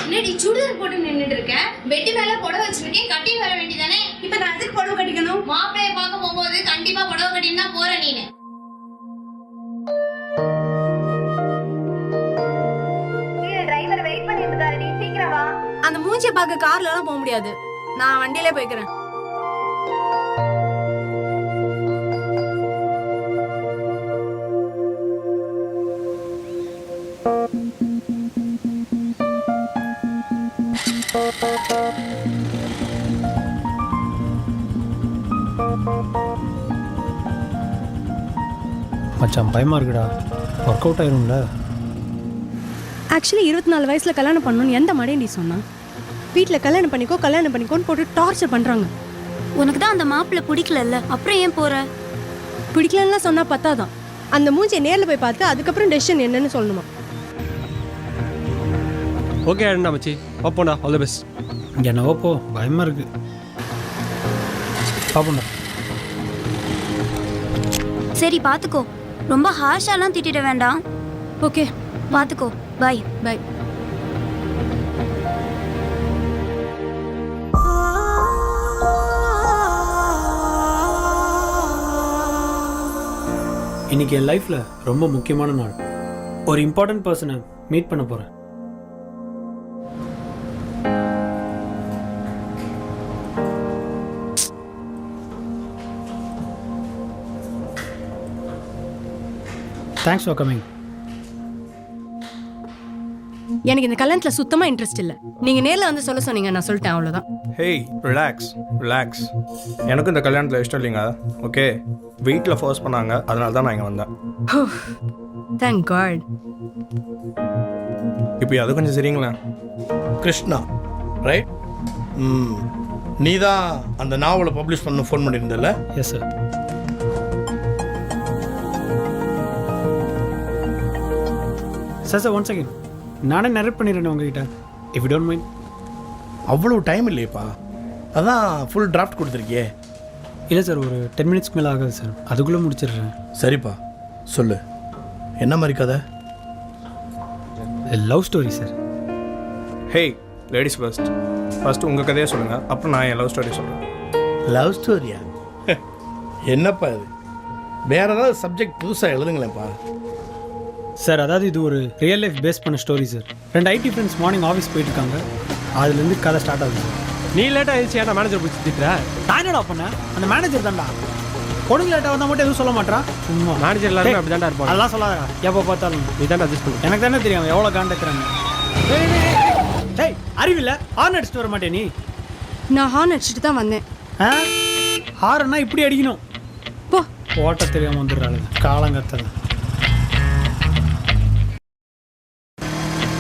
என்னடி சுடிதார் போட்டு நின்னுட்டு இருக்க? பெட் மேல புடவை வச்சிருக்கேன், கட்டி வர வேண்டியதானே? இப்ப நான் எதுக்கு புடவை கட்டிக்கணும்? மாப்பிளைய பார்க்க போகும்போது கண்டிப்பா புடவை கட்டின்னு தான் போற நீனு. டிரைவர் வெயிட் பண்ணிட்டு இருக்காரு, நீ சீக்கிரம் வா. அந்த மூஞ்சிய பார்க்க கார்ல எல்லாம் போக முடியாது, நான் வண்டியிலே போய்க்கிறேன். மச்சான் பயமாக இருக்குடா, ஒர்க் அவுட் ஆயிரும்ல. ஆக்சுவலி 24 வயசுல கல்யாணம் பண்ணணும்னு எந்த மடையண்டி சொன்னான்? வீட்டில் கல்யாணம் பண்ணிக்கோன்னு போட்டு டார்ச்சர் பண்ணுறாங்க. உனக்கு தான் அந்த மாப்பிள்ளை பிடிக்கலல்ல, அப்புறம் ஏன் போற? பிடிக்கலன்னா சொன்னா பத்தாதான், அந்த மூஞ்சியை நேரில் போய் பார்த்து அதுக்கப்புறம் டெசிஷன் என்னன்னு சொல்லணுமா? ஓகே அண்ணா மச்சி, அப்போண்டா ஆல் தி பெஸ்ட். என்னவோ போ, பயமாக இருக்கு. பாப்போண்டா. சரி பாத்துக்கோ, ரொம்ப ஹார்ஷாலாம் திட்டிட வேண்டாம். ஓகே பாத்துக்கோ, பை பை. இன்னைக்கு என் லைஃப்பில் ரொம்ப முக்கியமான நாள். ஒரு இம்பார்ட்டன்ட் பர்சனை மீட் பண்ண போகிறேன். Thanks for coming. எனக்கு இந்த கல்யாணத்தில் சுத்தமாக இன்ட்ரெஸ்ட் இல்லை. நீங்கள் நேரில் வந்து சொல்ல சொன்னீங்க, நான் சொல்லிட்டேன், அவ்வளோதான். Hey relax relax. எனக்கும் இந்த கல்யாணத்தில் இஷ்டம் இல்லைங்க. ஓகே, வீட்டில் ஃபோர்ஸ் பண்ணாங்க, அதனால தான் நான் இங்கே வந்தேன். Thank God. இப்போ அது கொஞ்சம் சரிங்களேன். கிருஷ்ணா ரைட்? நீ தான் அந்த நாவலை பப்ளிஷ் பண்ண ஃபோன் பண்ணியிருந்தல? Yes sir. Sir one second, நானே நரேட் பண்ணிடுறேன் உங்ககிட்ட, இஃப் யூ டோன்ட் மைண்ட். அவ்வளோ டைம் இல்லையப்பா, அதான் ஃபுல் டிராஃப்ட் கொடுத்துருக்கியே. இல்லை சார், ஒரு 10 மினிட்ஸ்க்கு மேலே ஆகாது சார், அதுக்குள்ளே முடிச்சிடுறேன். சரிப்பா சொல்லு, என்ன மாதிரி கதை? Love story sir. Hey ladies first உங்கள் கதையை சொல்லுங்கள், அப்புறம் நான் என் லவ் ஸ்டோரி சொல்கிறேன். லவ் ஸ்டோரியா? என்னப்பா இது, வேற ஏதாவது சப்ஜெக்ட் புதுசாக எழுதுங்களேன்ப்பா. சார் அதாவது இது ஒரு ரியல் லைஃப் பேஸ் பண்ண story sir. 2 IT friends morning office போயிட்டுருக்காங்க, அதுலேருந்து கதை ஸ்டார்ட் ஆகுது சார். நீ லேட்டாக ஆயிடுச்சு, ஏன்னா மேனேஜர் பிடிச்சி திட்டுற? நான் என்னடா பண்ணேன்? அந்த மேனேஜர் தான்டா. பொண்ணுங்க லேட்டாக வந்தால் மட்டும் எதுவும் சொல்ல மாட்டான். சும்மா மேனேஜர் எல்லாருமே அப்படி தான்டா இருப்பாங்க. அதெல்லாம் சொல்லாதடா, எப்போ பார்த்தாலும் நீ தானே அட்ஜஸ்ட் பண்ணு. எனக்கு தானே தெரியும் எவ்வளோ காண்டாக்கிறாங்க. டேய் அறிவில்லை, ஹார்ன் அடிச்சுட்டு வர மாட்டே நீ? நான் ஹார்ன் அடிச்சுட்டு தான் வந்தேன். ஹார்னா இப்படி அடிக்கணும். போ. ஓட்ட தெரியாமல் வந்துடுறாங்க காலங்கத்தில்.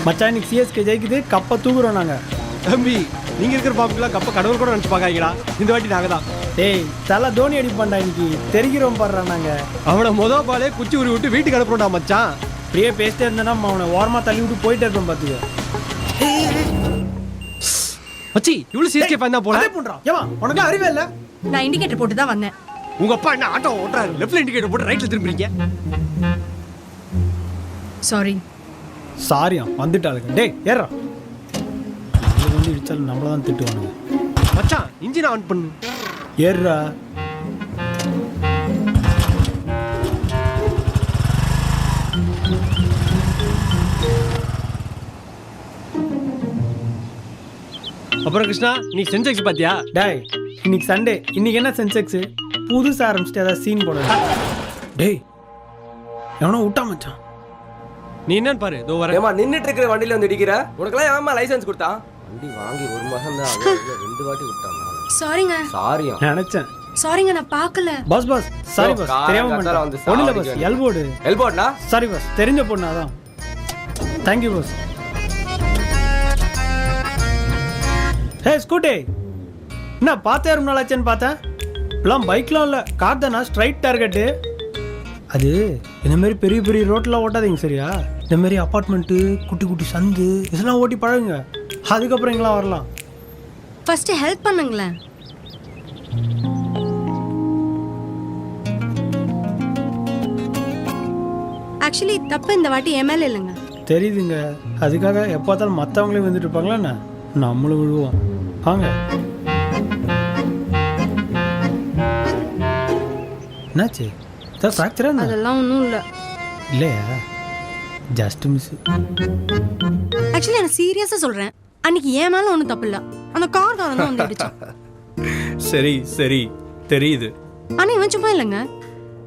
மச்சான் இன்னைக்கு சிஎஸ்கே ஜெயிக்குது, கப்பை தூக்குறோம் நாங்கள். தம்பி, நீங்கள் இருக்கிற பாப்புக்கெல்லாம் கப்பை கடவுள் கூட நினச்சி பார்க்காங்களா? இந்த வாட்டி நாங்கள் தான். டேய் தலை தோனி அடிப்பான்டா, இன்னைக்கு தெரிகிறோம் பாடுறான் நாங்கள். அவனை மொதல் பாலே குச்சி உரி விட்டு வீட்டுக்கு அனுப்புறோம்டா மச்சான். அப்படியே பேசிட்டே இருந்தேன்னா அவனை ஓரமாக தள்ளி விட்டு போயிட்டே இருப்பேன் பார்த்துக்க. மச்சி இவ்வளோ சிஎஸ்கே ஃபேன் தான் போல பண்ணுறான். ஏமா உனக்கு அறிவே இல்லை? நான் இண்டிகேட்டர் போட்டு தான் வந்தேன். உங்கள் அப்பா என்ன ஆட்டோ ஓட்டுறாரு, லெஃப்ட்ல இண்டிகேட்டர் போட்டு ரைட்டில் திரும்புறீங்க? சாரி. சாரியா வந்துட்டாளுங்க. டேய் ஏறா, வந்து இடிச்சாலும் நம்மள தான் திட்டுவானுங்க. மச்சான் இன்ஜின் ஆன் பண்ணு. ஏறுறா. அப்புறம் கிருஷ்ணா, நீ சென்செக்ஸ் பார்த்தியா? டேய் இன்னைக்கு சண்டே, இன்னைக்கு என்ன சென்செக்ஸ் புதுசாக ஆரம்பிச்சுட்டு ஏதாவது சீன் போட. டேய் எவனோ விட்டா மச்சான். நீ என்னன்னு பாரு, இதோ வரேன். ஏமா நின்னுட்டு இருக்கிற வண்டியில வந்து இடிக்கிற? உனக்கெல்லாம் ஏமா லைசென்ஸ் கொடுத்தான்? வண்டி வாங்கி 1 மாசம் தான் ஆகுது, 2 வாட்டி விட்டான். சாரிங்க. சாரியா? நினைச்சேன். சாரிங்க, நான் பார்க்கல. பாஸ் சாரி பாஸ், தெரியாம பண்ணிட்டேன். ஒண்ணுல பாஸ், எல்போர்டு. எல்போர்ட்னா? சாரி பாஸ், தெரிஞ்ச பொண்ணு அதான். Thank you boss. Hey scooty, என்ன பார்த்தே ரொம்ப நாளாச்சேன்னு பார்த்தேன். இப்பெல்லாம் பைக்லாம் இல்லை, கார் தானா, ஸ்ட்ரைட் டார்கெட்டு. அது இந்த மாதிரி பெரிய பெரிய ரோட்டெலாம் ஓட்டாதீங்க சரியா? இந்த மாதிரி அப்பார்ட்மெண்ட்டு, குட்டி குட்டி சந்து இதெல்லாம் ஓட்டி பழகுங்க, அதுக்கப்புறம் இங்கெல்லாம் வரலாம். ஃபர்ஸ்ட் ஹெல்ப் பண்ணுங்களேன். ஆக்சுவலி தப்பு இந்த வாட்டி என் மேலே இல்லைங்க, தெரியுதுங்க. அதுக்காக எப்போ பார்த்தாலும் மற்றவங்களே வந்துட்டு இருப்பாங்களா என்ன? நம்மளும் விழுவோம். வாங்க. என்னாச்சு? ஏதாவது ஃப்ராக்சரா என்ன? அதெல்லாம் ஒன்றும் இல்லை. இல்லையா, ஜஸ்ட் மிஸ். ஆக்சுவலி நான் சீரியஸாக சொல்கிறேன். அன்னைக்கு ஏன் மேலே ஒன்றும் தப்பு இல்லை. அந்த கார்காரன் தான் வந்து அடிச்சான். சரி சரி தெரியுது. ஆனால் இவன் சும்மா இல்லைங்க,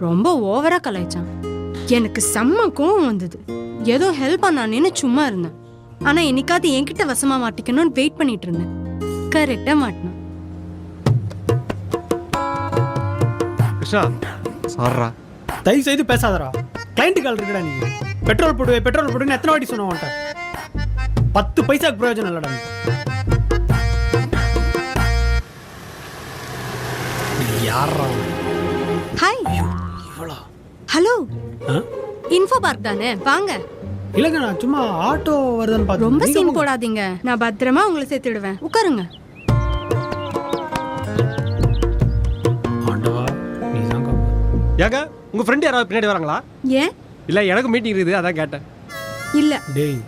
ரொம்ப ஓவராக கலாய்ச்சான். எனக்கு செம்ம கோவம் வந்தது. ஏதோ ஹெல்ப் பண்ணானேன்னு சும்மா இருந்தேன். ஆனால் என்னைக்காவது என்கிட்ட வசமாக மாட்டிக்கணும்னு வெயிட் பண்ணிட்டு இருந்தேன். கரெக்டாக மாட்டினேன். கிருஷ்ணா சாரா தயவு செய்து பேசாதடா. கிளைண்ட் கால் இருக்குடா. நீ பெட்ரோல் போடுவேன்னு எத்தனை வாட்டி சொன்ன உன்ட்ட? 10 பைசாக்கு பிரயோஜனம் இல்லடா. நீ யாரா? ஹாய். இவ்வளோ? ஹலோ, இன்ஃபோ பார்க் தானே, வாங்க. இல்லைங்க, நான் சும்மா ஆட்டோ வருதுன்னு பார்த்து. ரொம்ப சீன் போடாதீங்க, நான் பத்திரமா உங்களை சேர்த்துடுவேன். உட்காருங்க. ஆண்டவா, நீ தான் காப்பா. ஏங்க உங்க ஃப்ரெண்ட் யாராவது பின்னாடி வராங்களா? ஏன் இல்ல எனக்கு மீட்டிங் இருக்குது, அதான் கேட்டேன். இல்லை, டேய்,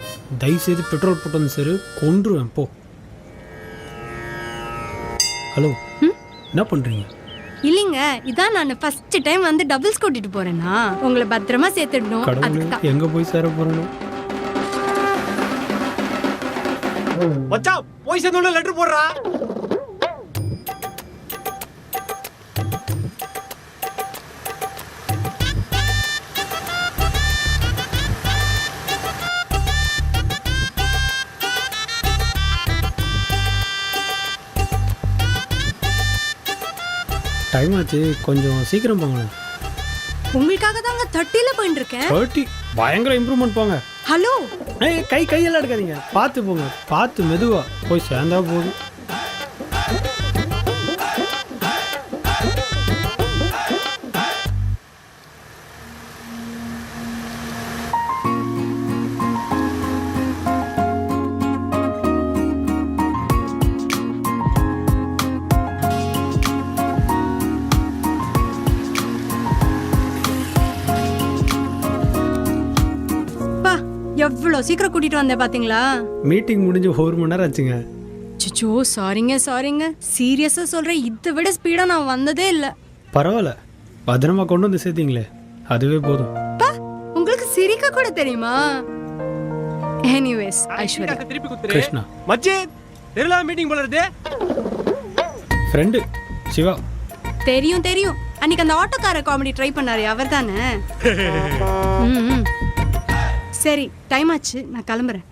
தயவு செய்து பெட்ரோல் போட்டு வந்து சரி, கொன்றுவேன் போ. ஹலோ, என்ன பண்ணுறீங்க? இல்லைங்க, இதான் நான் ஃபர்ஸ்ட் டைம் வந்து டபுள்ஸ் கூட்டிட்டு போறேன்னா உங்களை பத்திரமா சேர்த்துடணும். கடவுளே, அதுக்கு தான். எங்கே போய் சேர போகிறேன்? மச்சான் போய் சேர்ந்தோட லெட்டர் போடுறா. டைம் ஆச்சு, கொஞ்சம் சீக்கிரம் போங்களேன். உங்களுக்காக தாங்க 30ல போயிட்டு இருக்கேன். 30 பயங்கர இம்ப்ரூவ்மெண்ட் போங்க. ஹலோ, கையெல்லாம் எடுக்காதீங்க, பார்த்து போங்க, பார்த்து மெதுவா போய் சேர்ந்தா போதும். எவ்வளோ சீக்கிரம் கூட்டிட்டு வந்தேன் பாத்தீங்களா? மீட்டிங் முடிஞ்சு 1 மணி நேரம் ஆச்சுங்க. சுச்சோ, சாரிங்க. சீரியஸா சொல்றேன், இதை விட ஸ்பீடா நான் வந்ததே இல்லை. பரவாயில்ல, பத்திரமா கொண்டு வந்து சேர்த்தீங்களே, அதுவே போதும். உங்களுக்கு சிரிக்க கூட தெரியுமா? எனிவேஸ், ஐஸ்வர்யா. திருப்பி குத்துரு. கிருஷ்ணா. மச்சி தெரியல மீட்டிங் போல இருக்கு. ஃப்ரெண்டு சிவா. தெரியும். அன்னைக்கு அந்த ஆட்டோக்கார காமெடி ட்ரை பண்ணாரு, அவர் தானே? சரி, டைம் ஆச்சு, நான் கிளம்புறேன்.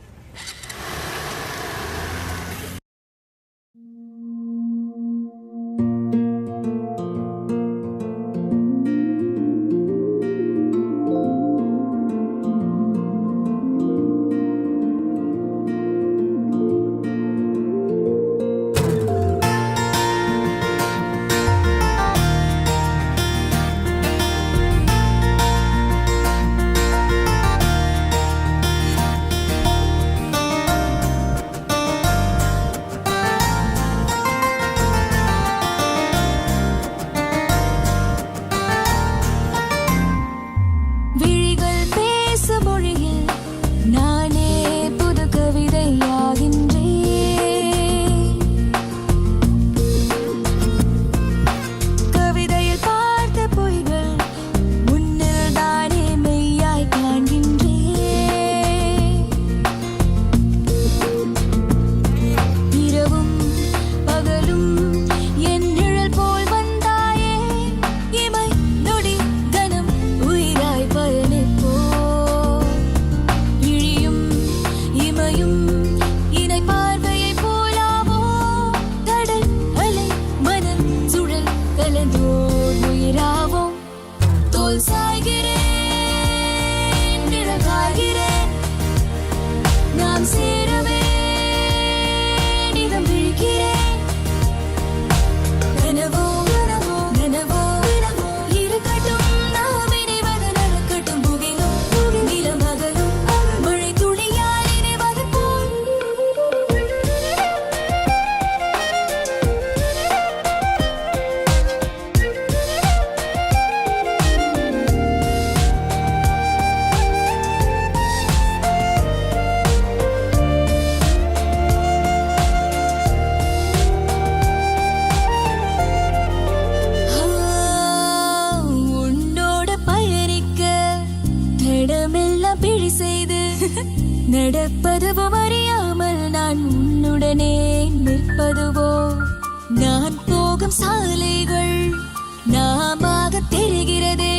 எதுவும் அறியாமல் நான் உன்னுடனே நிற்பதுவோ நான் போகும் சாலைகள் நாமாக தெரிகிறதே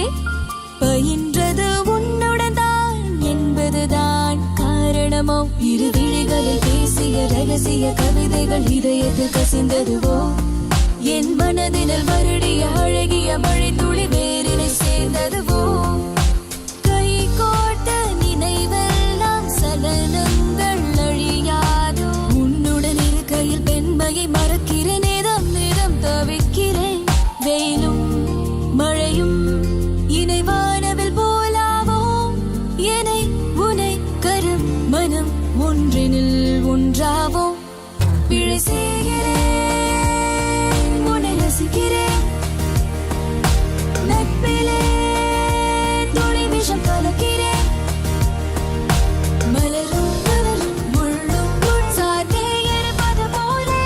பயின்றது உன்னுடன் தான் என்பதுதான் காரணமோ இரு விழிகளில் பேசிய ரகசிய கவிதைகள் இதயத்தில் கசிந்ததுவோ என் மனதினில் வருடிய அழகிய மழை துளி வேரினை சேர்ந்ததுவோ கை கோட்ட நினைவெல்லாம் சலனங்கள் அழியாதோ உன்னுடன் இருக்கையில் பெண்மையை மறக்கிறேன் நேரம் நேரம் தவிக்கிறேன் வெயிலும் மழையும் இணை வானவில் போலாவோ என்னை உனை கரம் மனம் ஒன்றினில் ஒன்றாவோ பிழை செய்கிறேன் உன்னை ரசிக்கிறேன் நட்பிலே துளி விஷம் கலக்கிறேன் மலரும் மலரும் முள்ளும் முள் சார்ந்தே இருப்பது போலே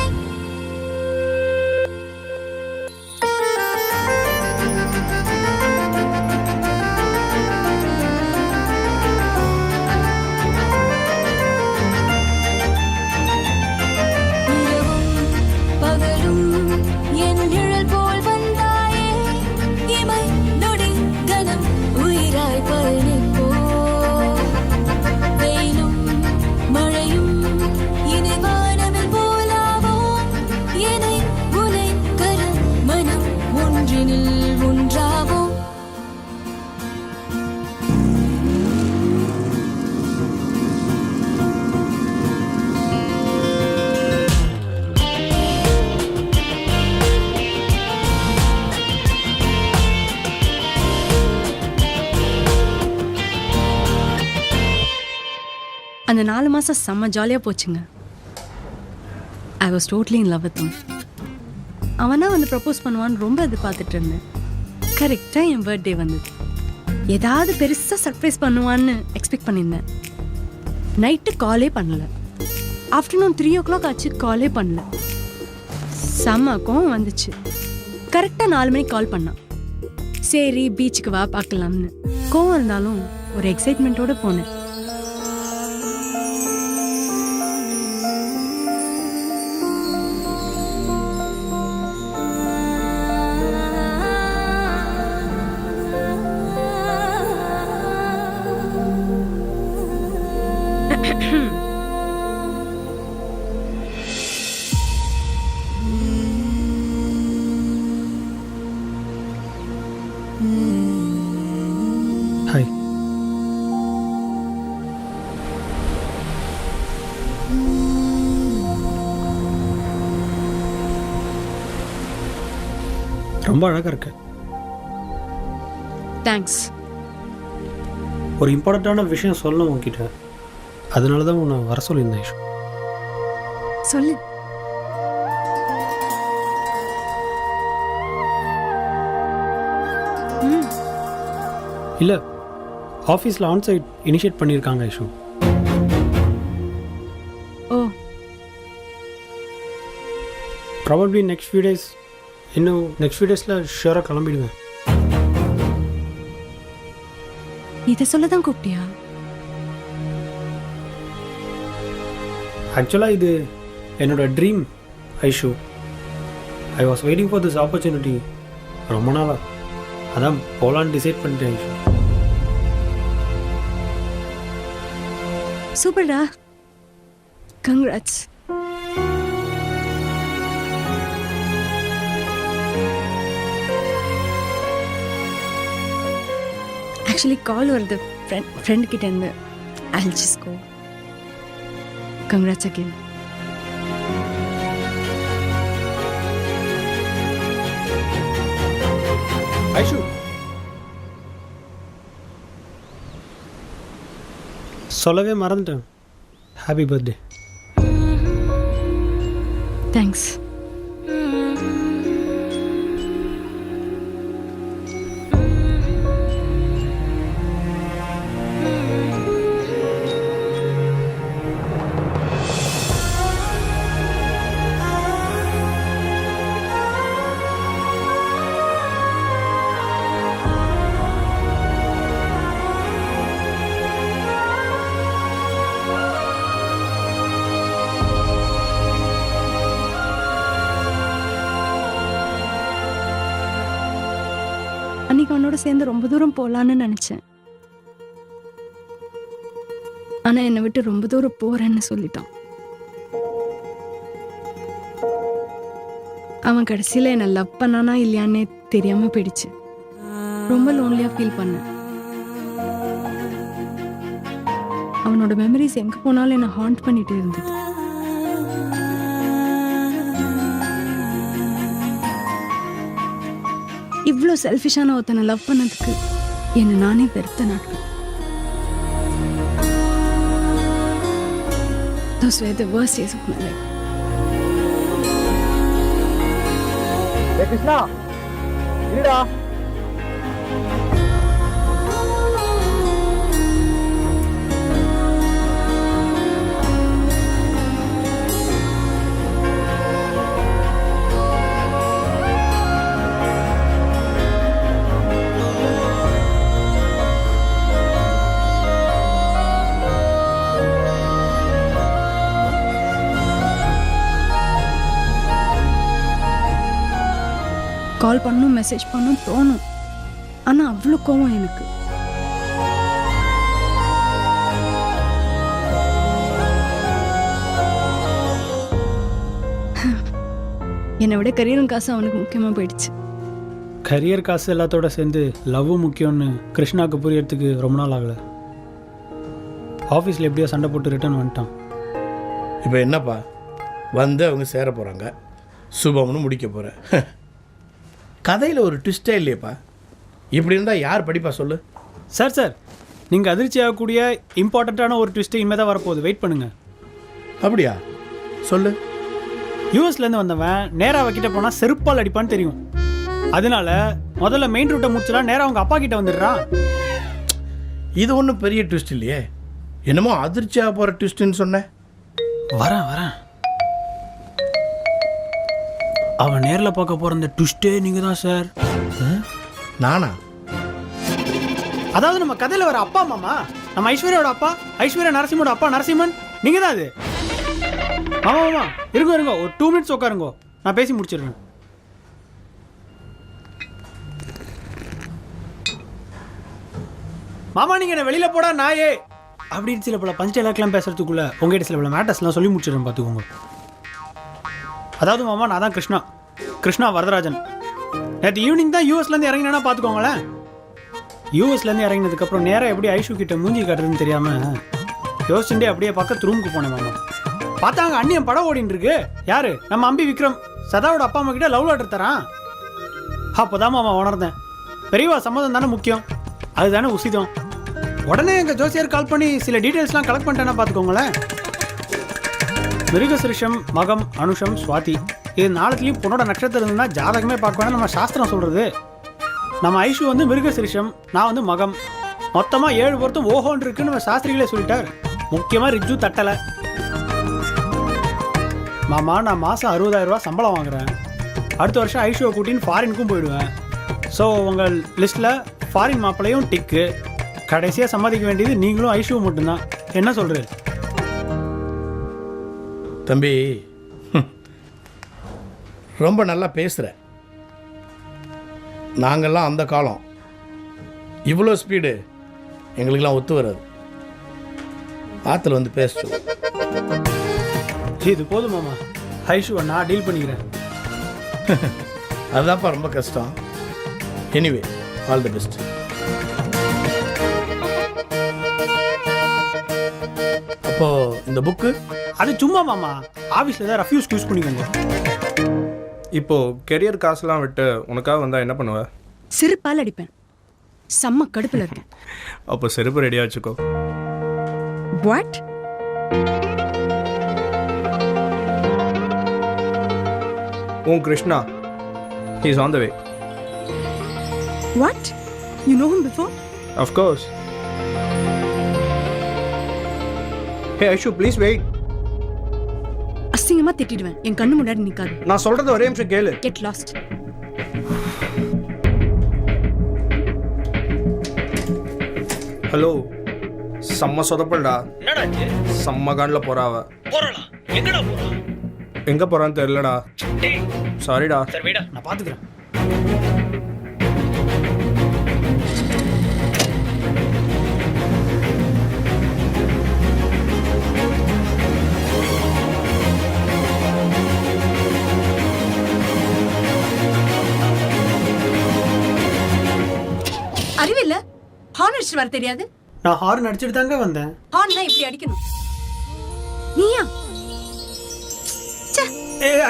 இரவும் பகலும் என் நிழல் போல் வந்தாயே இமை நொடி கனம் உயிராய் பயணிப்போ வெயிலும் மழையும் இணை வானவில் போலாவோ என்னை உனை கரம் மனம் ஒன்றினில் ஒன்றாவோ அந்த 4 மாசம் செம்ம ஜாலியாக போச்சுங்க. I was totally in love with him. அவனா வந்து ப்ரப்போஸ் பண்ணுவான்னு ரொம்ப எதிர்பார்த்துட்டு இருந்தேன். கரெக்டாக என் பர்த்டே வந்தது. ஏதாவது பெருசாக சர்ப்ரைஸ் பண்ணுவான்னு எக்ஸ்பெக்ட் பண்ணியிருந்தேன். நைட்டு காலே பண்ணல. ஆஃப்டர்நூன் 3 o'clock ஆச்சு, காலே பண்ணல. செம்ம கோவம் வந்துச்சு. கரெக்டாக 4 மணிக்கு கால் பண்ணான். சரி பீச்சுக்கு வா பார்க்கலாம்னு. கோவம் இருந்தாலும் ஒரு எக்ஸைட்மெண்ட்டோடு போனேன். ஹாய். ரொம்ப அழகாக இருக்கு. தேங்க்ஸ். ஒரு இம்பார்ட்டண்ட்டான விஷயம் சொல்லணும் உங்ககிட்ட. அதனால தான் உன்னை வர சொல்லியிருந்தேன் ஐஷு. சொல்லு. இல்லை, ஆஃபீஸில் ஆன்சைட் இனிஷியேட் பண்ணியிருக்காங்க ஐஷு. ஓ, ப்ராபப்ளி நெக்ஸ்ட் ஃபியூ டேஸ், இன்னும் நெக்ஸ்ட் ஃபியூ டேஸில் ஷியோராக கிளம்பிடுவேன். இதை சொல்ல தான் கூப்பிட்டியா? ஆக்சுவலாக இது என்னோட dream Aishu. I was waiting for this opportunity ரொம்ப நாளாக. அதான் போகலான்னு டிசைட் பண்ணிட்டேன் ஐஷு. சூப்பர்டா, கங்க்ராட்ஸ். ஆக்சுவலி கால் வருது ஃப்ரெண்ட் கிட்ட இருந்து. I'll just go. Congrats again. Aishu, சொல்லவே மறந்துட்டேன். Happy birthday. தேங்க்ஸ். அவனோட சேர்ந்து ரொம்ப தூரம் போகலான்னு நினச்சேன். ஆனால் என்னை விட்டு ரொம்ப தூரம் போகிறேன்னு சொல்லிட்டான். அவன் கடைசியில் என்னை லவ் பண்ணானா இல்லையான்னே தெரியாமல் போயிடுச்சு. ரொம்ப லோன்லியாக ஃபீல் பண்ணேன். அவனோட மெமரிஸ் எங்கே போனாலும் என்னை ஹாண்ட் பண்ணிட்டு இருந்தது. இவ்வளோ செல்ஃபிஷான ஒருத்தனை லவ் பண்ணதுக்கு என்னை நானே வெறுத்த நாட்கள். Those were the worst days of my life. Krishna இருடா. கால் பண்ணும் மெசேஜ் பண்ணும் தோணும். ஆனால் அவ்வளோ கோவம் எனக்கு. என்னை விட கரியரும் காசு அவனுக்கு முக்கியமாக போயிடுச்சு. கரியர் காசு எல்லாத்தோட சேர்ந்து லவ்வும் முக்கியம்னு கிருஷ்ணாவுக்கு புரியறதுக்கு ரொம்ப நாள் ஆகலை. ஆஃபீஸில் எப்படியோ சண்டை போட்டு ரிட்டர்ன் வந்துட்டான். இப்போ என்னப்பா, வந்து அவங்க சேர போகிறாங்க, சுபம்னு முடிக்க போகிற. கதையில் ஒரு ட்விஸ்டே இல்லையப்பா. இப்படி இருந்தால் யார் படிப்பா சொல்லு. சார் நீங்கள் அதிர்ச்சி ஆகக்கூடிய இம்பார்ட்டண்ட்டான ஒரு ட்விஸ்ட்டு இனிமேல் தான் வரப்போகுது. வெயிட் பண்ணுங்கள். அப்படியா? சொல்லு. யூஎஸ்லேருந்து வந்தவன் நேராக அவகிட்ட போனால் செருப்பால் அடிப்பான்னு தெரியும். அதனால முதல்ல மெயின் ரூட்டை முடிச்சுலாம் நேராக அவங்க அப்பா கிட்ட வந்துடுறான். இது ஒன்றும் பெரிய ட்விஸ்ட் இல்லையே. என்னமோ அதிர்ச்சியாக போகிற ட்விஸ்ட்டுன்னு சொன்னேன். வரேன். அவன் நேரில் பார்க்க போகிற அந்த ட்விஸ்ட்டே நீங்கள் தான் சார். நானா? அதாவது நம்ம கதையில் வர அப்பா மாமா, நம்ம ஐஸ்வர்யாவோட அப்பா, ஐஸ்வர்யா நரசிம்மோட அப்பா நரசிம்மன், நீங்கள் தான் அது. மாமா இருங்க ஒரு 2 minutes உட்காருங்கோ, நான் பேசி முடிச்சிடுறேன். மாமா நீங்கள் என்ன வெளியில் போடா நாயே அப்படின்னு சில பல பஞ்ச் டைலாக்லாம் பேசுறதுக்குள்ள உங்ககிட்ட சில பல மேட்டர்ஸ்லாம் சொல்லி முடிச்சிடுறேன் பார்த்துக்கோங்க. அதாவது மாமா, நான் தான் கிருஷ்ணா வரதராஜன். நேற்று ஈவினிங் தான் யூஎஸ்லேருந்து இறங்கினா பார்த்துக்கோங்களேன். யூஎஸ்லேருந்து இறங்கினதுக்கப்புறம் நேராக எப்படி ஐஷு கிட்ட மூஞ்சி காட்டுறதுன்னு தெரியாமல் யோசிச்சுட்டே அப்படியே பக்கத்து ரூமுக்கு போனேன் மாமா. பார்த்தாங்க அண்ணியன் படம் ஓடின்னு இருக்கு. யாரு? நம்ம அம்பி விக்ரம் சதாவோட அப்பா அம்மா கிட்ட லவ் லெட்டர் தரான். அப்போதான் மாமா உணர்ந்தேன், பெரியவா சம்மதம் தானே முக்கியம், அதுதானே உசிதம். உடனே எங்கள் ஜோசியர் கால் பண்ணி சில டீட்டெயில்ஸ்லாம் கலெக்ட் பண்ணிட்டேன்னா பார்த்துக்கோங்களேன். மிருகசிருஷம், மகம், அனுஷம், சுவாதி, இது நாளைக்குலையும் பொண்ணோட நட்சத்திரம் இருந்தா ஜாதகமே பார்க்க வேணா நம்ம சாஸ்திரம் சொல்கிறது. நம்ம ஐஷு வந்து மிருகசிருஷம், நான் வந்து மகம். மொத்தமாக 7 பொருத்தம் ஓஹோன்னு இருக்குன்னு நம்ம சாஸ்திரிகளே சொல்லிட்டார். முக்கியமாக ரிஜு தட்டலை. மாமா, நான் மாதம் 60,000 ரூபா சம்பளம் வாங்குறேன். அடுத்த வருஷம் ஐஷுவை கூட்டின்னு ஃபாரினுக்கும் போயிடுவேன். ஸோ உங்கள் லிஸ்ட்டில் ஃபாரின் மாப்பிள்ளையும் டிக்கு. கடைசியாக சம்பாதிக்க வேண்டியது நீங்களும் ஐஷுவும் மட்டும்தான். என்ன சொல்கிறது தம்பி? ரொம்ப நல்லா பேசுகிற. நாங்கள்லாம் அந்த காலம், இவ்வளோ ஸ்பீடு எங்களுக்கெல்லாம் ஒத்து வராது. ஆற்றுல வந்து பேசுவோம். இது போதும் மாமா, ஐஷுவை நான் டீல் பண்ணிக்கிறேன். அதுதான்ப்பா ரொம்ப கஷ்டம். Anyway, all the best. அப்போ இந்த புக்கு அது சும்மா மாமா, ஆஃபீஸில் தான் ரஃப்யூஸ் யூஸ் பண்ணிக்கோங்க. இப்போது கெரியர் காசுலாம் விட்டு உனக்காக வந்தால் என்ன பண்ணுவ? சிறுப்பால் அடிப்பேன். செம்ம கடுப்பில் இருக்கேன். அப்போ செருப்பு ரெடியாக வச்சுக்கோ. வாட்? உன் Krishna, he is on the way. What? You know him before? Of course. Hey Aishu, please wait. அசிங்கமா திட்டிடுவேன். என் கண்ணு முன்னாடி நிக்காது. நான் சொல்றது ஒரே நிமிஷம் கேளு. Get lost. ஹலோ, செம்ம சொதப்பல்டா. செம்ம காண்டில் போறாவ. எங்க போறான்னு தெரியலடா. சாரிடா. நான் பார்த்துக்கிறேன். அடிச்சிட்டு வர தெரியாது? நான் ஹார்ன் அடிச்சிட்டு தாங்க வந்தேன். ஹார்ன்னா இப்படி அடிக்கணும். நீயா?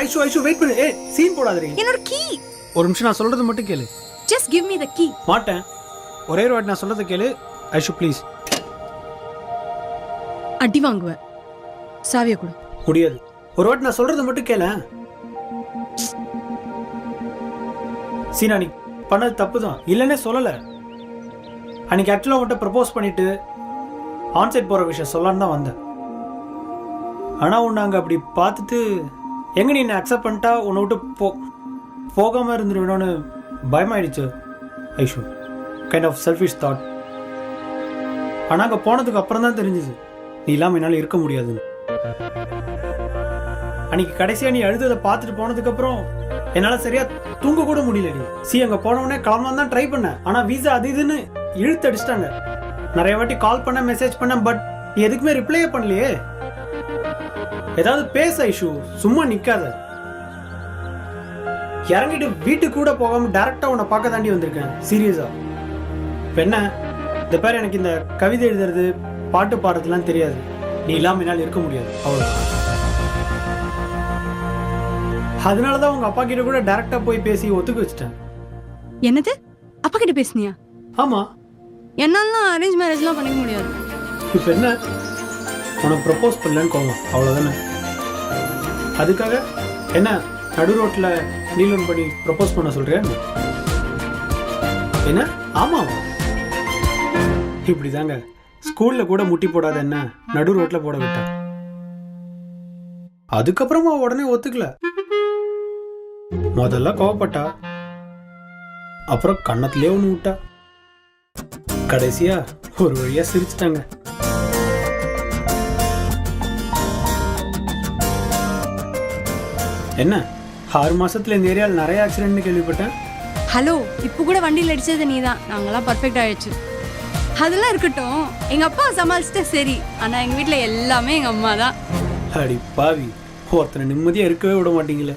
ஐஷு வெயிட் பண்ணு. சீன் போடாதீ. என்னோட கீ. ஒரு நிமிஷம் நான் சொல்றது மட்டும் கேளு. Just give me the key. மாட்டேன். ஒரே ஒரு வாட்டி நான் சொல்றது கேளு. ஐஷு ப்ளீஸ். அடி வாங்குவ. சாவியை கொடு. முடியாது. ஒரு வாட்டி நான் சொல்றது மட்டும் கேள. சீனா நீ பண்ணது தப்பு தான். இல்லைன்னே சொல்லலை. அன்னைக்கு ஆக்சுவலாக உங்கள்கிட்ட ப்ரப்போஸ் பண்ணிட்டு ஆன்சைட் போகிற விஷயம் சொல்லலான்னு தான் வந்தேன். ஆனால் உன்னை அங்கே அப்படி பார்த்துட்டு எங்கே நீ என்னை அக்செப்ட் பண்ணிட்டா உன்னை விட்டு போகாமல் இருந்துருவேணும்னு பயமாயிடுச்சு Aishu. Kind of selfish thought. ஆனால் அங்கே போனதுக்கு அப்புறம் தான் தெரிஞ்சுது நீ இல்லாமல் என்னால் இருக்க முடியாதுன்னு. அன்னைக்கு கடைசியாக நீ அழுததை பார்த்துட்டு போனதுக்கப்புறம் என்னால் சரியாக தூங்க கூட முடியலடி. அங்கே போனவுடனே கிளம்பலாம் தான் ட்ரை பண்ணேன். ஆனால் வீசா அது இதுன்னு இழுத்து அடிச்சிட்டாங்க. நிறைய வாட்டி கால் பண்ண மெசேஜ் பண்ண, பட் எதுக்குமே ரிப்ளையே பண்ணலையே. ஏதாவது பேச ஐஷு, சும்மா நிக்காத. இறங்கிட்டு வீட்டுக்கு கூட போகாம டைரக்டா உன்னை பார்க்க தாண்டி வந்திருக்கேன். சீரியஸா. என்ன இந்த பேர் எனக்கு இந்த கவிதை எழுதுறது பாட்டு பாடுறதுலாம் தெரியாது. நீ இல்லாம என்னால் இருக்க முடியாது. அவ்வளவு. அதனாலதான் உங்க அப்பா கிட்ட கூட டைரக்டா போய் பேசி ஒத்துக்க வச்சுட்டேன். என்னது? அப்பா கிட்ட பேசுனியா? ஆமா. என்னால அரேஞ்ச் மேரேஜ்லாம் பண்ணிக்க முடியாது. இப்ப என்ன, உனக்கு ப்ரப்போஸ் பண்ணலன்னு கோவம், அவ்வளோதானே? அதுக்காக என்ன நடு ரோட்டில் நீலன் பண்ணி ப்ரப்போஸ் பண்ண சொல்றியா என்ன? ஆமாவா? இப்படி தாங்க ஸ்கூலில் கூட முட்டி போடாத என்ன நடு ரோட்டில் போட விட்டா. அதுக்கப்புறமா உடனே ஒத்துக்கல. முதல்ல கோவப்பட்டா, அப்புறம் கன்னத்திலே ஒன்று விட்டா, கடைசியா ஒரு வழியா சிரிச்சிட்டாங்க. என்ன 6 மாசத்துல இந்த ஏரியாவில் நிறைய ஆக்சிடென்ட்னு கேள்விப்பட்டேன். ஹலோ, இப்போ கூட வண்டியில் அடிச்சது நீ தான். நாங்களாம் பர்ஃபெக்ட் ஆயிடுச்சு. அதெல்லாம் இருக்கட்டும், எங்க அப்பா சமாளிச்சுட்டா சரி. ஆனா எங்க வீட்டில் எல்லாமே எங்க அம்மா தான். அடி பாவி, ஒருத்தனை நிம்மதியா இருக்கவே விட மாட்டீங்களே.